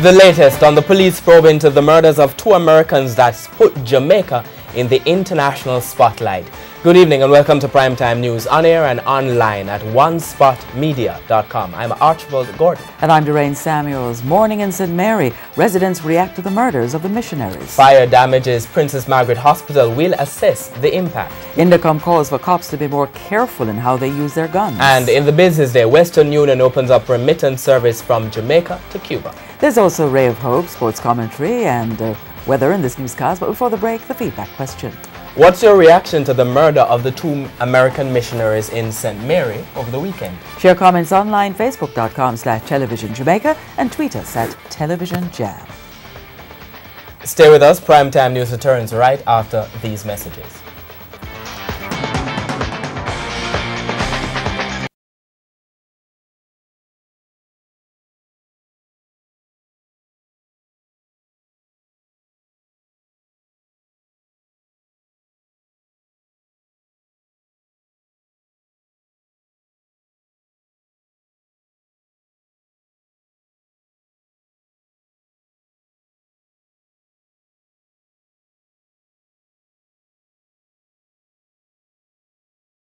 The latest on the police probe into the murders of two Americans that's put Jamaica in the international spotlight. Good evening and welcome to Primetime News on air and online at onespotmedia.com. I'm Archibald Gordon. And I'm Doreen Samuels. Morning in St. Mary. Residents react to the murders of the missionaries. Fire damages Princess Margaret Hospital will assess the impact. Indicom calls for cops to be more careful in how they use their guns. And in the business day, Western Union opens up remittance service from Jamaica to Cuba. There's also Ray of Hope, sports commentary, and weather in this newscast. But before the break, the feedback question. What's your reaction to the murder of the two American missionaries in St. Mary over the weekend? Share comments online, facebook.com/televisionjamaica, and tweet us at televisionjam. Stay with us. Primetime News returns right after these messages.